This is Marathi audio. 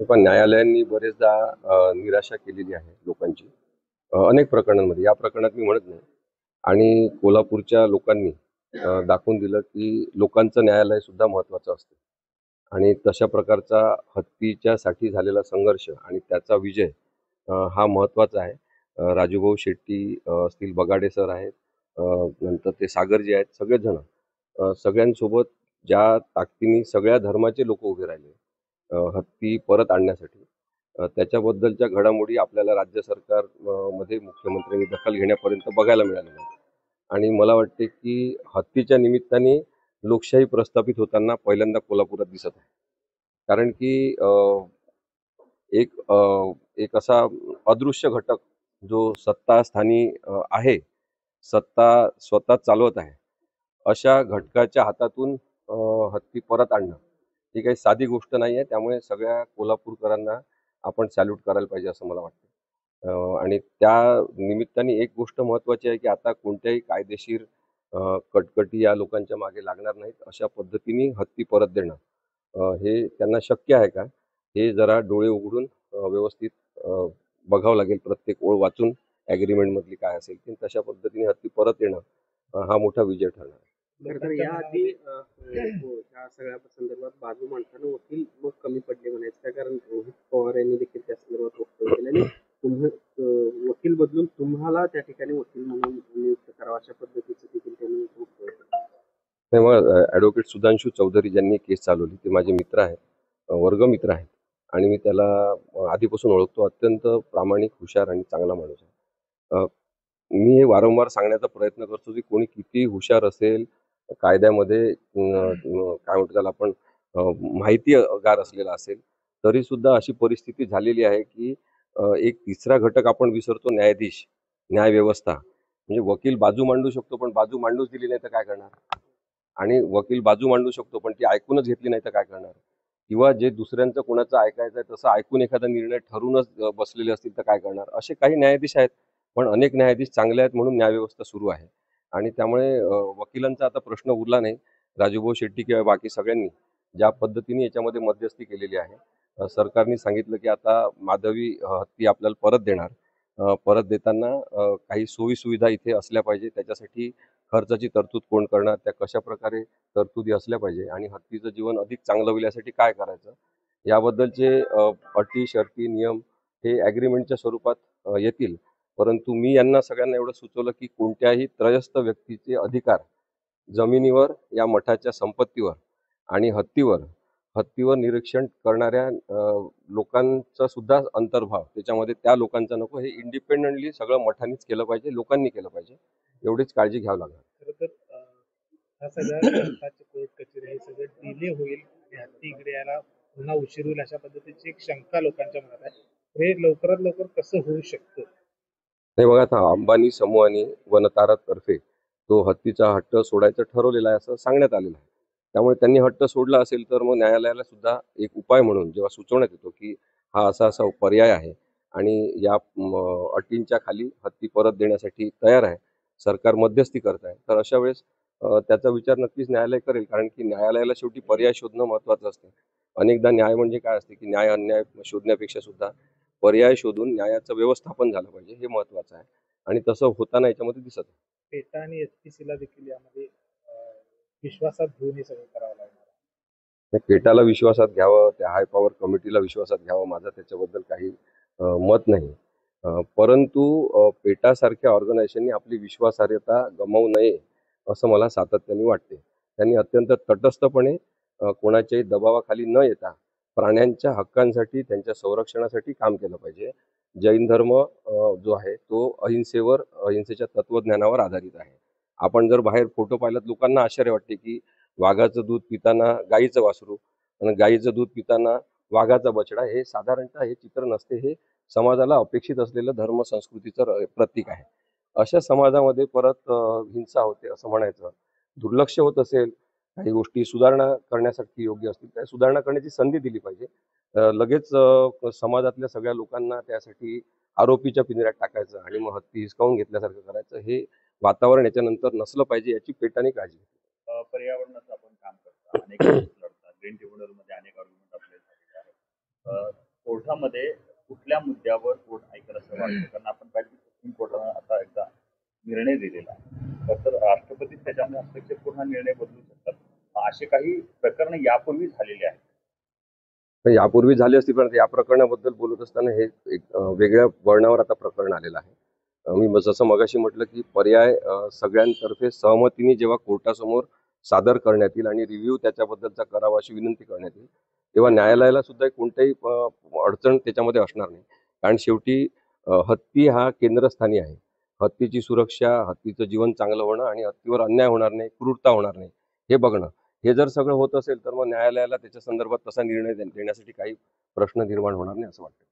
पण न्यायालयांनी बरेचदा निराशा केलेली आहे लोकांची अनेक प्रकरणांमध्ये. या प्रकरणात मी म्हणत नाही. आणि कोल्हापूरच्या लोकांनी दाखवून दिलं की लोकांचं न्यायालय सुद्धा महत्त्वाचं असतं. आणि तशा प्रकारचा हत्तीच्या साठी झालेला संघर्ष आणि त्याचा विजय हा महत्त्वाचा आहे. राजूभाऊ शेट्टी असतील, बगाडे सर आहेत, नंतर ते सागरजी आहेत, सगळेच जण सगळ्यांसोबत ज्या ताकदीने सगळ्या धर्माचे लोक उभे राहिले हत्ती परत आणण्यासाठी. त्याच्याबद्दलच्या घडामोडी आपल्याला राज्य सरकार मध्ये मुख्यमंत्र्यांनी दखल घेण्यापर्यंत बघायला मिळाल्या नाहीत. आणि मला वाटते की हत्तीच्या निमित्ताने लोकशाही प्रस्थापित होताना पहिल्यांदा कोल्हापुरात दिसत आहे. कारण की एक असा अदृश्य घटक जो सत्तास्थानी आहे, सत्ता स्वतः चालवत आहे, अशा घटकाच्या हातातून हत्ती परत आणणं ही काही साधी गोष्ट नाही आहे. त्यामुळे सगळ्या कोल्हापूरकरांना आपण सॅल्यूट करायला पाहिजे असं मला वाटतं. आणि त्या निमित्ताने एक गोष्ट महत्त्वाची आहे की आता कोणत्याही कायदेशीर कटकटी या लोकांच्या मागे लागणार नाहीत. अशा पद्धतीने हत्ती परत देणं हे त्यांना शक्य आहे का, हे जरा डोळे उघडून व्यवस्थित बघावं लागेल. प्रत्येक ओळ वाचून ॲग्रीमेंटमधली काय असेल ती तशा पद्धतीने हत्ती परत येणं हा मोठा विजय ठरणार आहे. तर याआधी ह्या सगळ्या संदर्भात बाजू मांडताना वकील मग कमी पडले म्हणायचं काय, कारण रोहित पवार यांनी देखील त्या संदर्भात वक्तव्य केले आणि वकील बदलून तुम्हाला त्या ठिकाणी वकील म्हणून नियुक्त करावं अशा पद्धतीचं देखील त्यांनी वक्तव्य केलं. नाही, मग ॲडव्होकेट सुधांशू चौधरी ज्यांनी केस चालवली ते माझे मित्र आहेत, वर्गमित्र आहेत. आणि मी त्याला आधीपासून ओळखतो. अत्यंत प्रामाणिक, हुशार आणि चांगला माणूस आहे. मी हे वारंवार सांगण्याचा प्रयत्न करतो की कोणी किती हुशार असेल, कायद्यामध्ये काय म्हणतो त्याला आपण माहितीगार असलेला असेल, तरी सुद्धा अशी परिस्थिती झालेली आहे की एक तिसरा घटक आपण विसरतो, न्यायाधीश, न्यायव्यवस्था. म्हणजे वकील बाजू मांडू शकतो, पण बाजू मांडूच दिली नाही तर काय करणार? आणि वकील बाजू मांडू शकतो, पण ती ऐकूनच घेतली नाही तर काय करणार? किंवा जे दुसऱ्यांचं कोणाचं ऐकायचं आहे तसं ऐकून एखादा निर्णय ठरूनच बसलेले असतील तर काय करणार? असे काही न्यायाधीश आहेत, पण अनेक न्यायाधीश चांगले आहेत म्हणून न्यायव्यवस्था सुरू आहे. आणि त्यामुळे वकिलांचा आता प्रश्न उरला नाही. राजूभाऊ शेट्टी किंवा बाकी सगळ्यांनी ज्या पद्धतीने याच्यामध्ये मध्यस्थी केलेली आहे, सरकारने सांगितलं की आता माधवी हत्ती आपल्याला परत देणार. परत देताना काही सोयीसुविधा इथे असल्या पाहिजे. त्याच्यासाठी खर्चाची तरतूद कोण करणार, त्या कशाप्रकारे तरतुदी असल्या पाहिजे आणि हत्तीचं जीवन अधिक चांगलं होईल यासाठी काय करायचं, याबद्दलचे अटी, शर्ती, नियम हे ॲग्रीमेंटच्या स्वरूपात येतील. परंतु मी यांना सगळ्यांना एवढं सुचवलं की कोणत्याही त्रयस्थ व्यक्तीचे अधिकार जमिनीवर, या मठाच्या संपत्तीवर आणि हत्तीवर निरीक्षण करणाऱ्या लोकांचा सुद्धा अंतर्भाव त्याच्यामध्ये, त्या लोकांचा नको. हे इंडिपेंडेंटली सगळं मठानीच केलं पाहिजे, लोकांनी केलं पाहिजे. एवढीच काळजी घ्यावी लागणार. खरं तर ह्या सगळ्या कोर्ट कचेरी हे सगळं डिले होईल आणि हत्ती इकडे यायला पुन्हा उशीर होईल अशा पद्धतीची एक शंका लोकांच्या मनात आहे. हे लवकरात लवकर कसं होऊ शकतं? नाही, बघा, आता अंबानी समूहाने वनतारातर्फे तो हत्तीचा हट्ट सोडायचं ठरवलेला आहे असं सांगण्यात आलेलं आहे. त्यामुळे त्यांनी हट्ट सोडला असेल तर मग न्यायालयाला सुद्धा एक उपाय म्हणून जेव्हा सुचवण्यात येतो की हा असा असा पर्याय आहे आणि या अटींच्या खाली हत्ती परत देण्यासाठी तयार आहे, सरकार मध्यस्थी करत आहे, तर अशा वेळेस त्याचा विचार नक्कीच न्यायालय करेल. कारण की न्यायालयाला शेवटी पर्याय शोधणं महत्त्वाचं असतं. अनेकदा न्याय म्हणजे काय असते की न्याय अन्याय शोधण्यापेक्षा सुद्धा पर्याय शोधून न्यायाचं व्यवस्थापन झालं पाहिजे, हे महत्त्वाचं आहे. आणि तसं होताना याच्यामध्ये दिसत आहे. पेटा आणि एचपीसीला देखील यामध्ये विश्वासात घेऊन हे सगळं करावं लागणार. पेटाला विश्वासात घ्यावं, त्या हाय पॉवर कमिटीला विश्वासात घ्यावं, माझं त्याच्याबद्दल काही मत नाही. परंतु पेटासारख्या ऑर्गनायझेशननी आपली विश्वासार्हता गमावू नये असं मला सातत्याने वाटते. त्यांनी अत्यंत तटस्थपणे कोणाच्याही दबावाखाली न येता प्राण्यांच्या हक्कांसाठी, त्यांच्या संरक्षणासाठी काम केलं पाहिजे. जैन धर्म जो आहे तो अहिंसेच्या तत्वज्ञानावर आधारित आहे. आपण जर बाहेर फोटो पाहिलात, लोकांना आश्चर्य वाटते की वाघाचं दूध पिताना गाईचं वासरू आणि गाईचं दूध पिताना वाघाचा बछडा, हे साधारणतः हे चित्र नसते. हे समाजाला अपेक्षित असलेलं धर्म संस्कृतीचं प्रतीक आहे. अशा समाजामध्ये परत हिंसा होते असं म्हणायचं, दुर्लक्ष होत असेल, काही गोष्टी सुधारणा करण्यासाठी योग्य असतील त्या सुधारणा करण्याची संधी दिली पाहिजे. लगेच समाजातल्या सगळ्या लोकांना त्यासाठी आरोपीच्या पिंजऱ्यात टाकायचं आणि मग हत्ती हिसकावून घेतल्यासारखं करायचं, हे वातावरण याच्यानंतर नसलं पाहिजे, याची पेटाने काळजी घेतली. पर्यावरणाचं आपण काम करता, अनेक लढता, ग्रीन ट्रिब्युनलमध्ये अनेक आर्ग्युमेंट आपले झालेले आहेत. कोर्टामध्ये कुठल्या मुद्द्यावर कोर्ट ऐकलं असं वाटतं? कारण आपण पाहिलं की सुप्रीम कोर्टानं आता एकदा निर्णय दिलेला आहे. तर राष्ट्रपती त्याच्यामध्ये हस्तक्षेप करून हा निर्णय बदलू शकतात. असे काही प्रकरण यापूर्वी झालेले आहेत. पण यापूर्वी झाली असती, पण या प्रकरणाबद्दल बोलत असताना हे एक वेगळ्या वळणावर आता प्रकरण आलेलं आहे. मी जसं मगाशी म्हटलं की पर्याय सगळ्यांतर्फे सहमतीने जेव्हा कोर्टासमोर सादर करण्यात येईल आणि रिव्ह्यू त्याच्याबद्दलचा करावा अशी विनंती करण्यात येईल, तेव्हा न्यायालयाला सुद्धा कोणत्याही अडचण त्याच्यामध्ये असणार नाही. कारण शेवटी हत्ती हा केंद्रस्थानी आहे. हत्तीची सुरक्षा, हत्तीचं जीवन चांगलं होणं आणि हत्तीवर अन्याय होणार नाही, क्रूरता होणार नाही हे बघणं. हे जर सगळं होत असेल तर मग न्यायालयाला त्याच्या संदर्भात तसा निर्णय देण्यासाठी काही प्रश्न निर्माण होणार नाही असं वाटतं.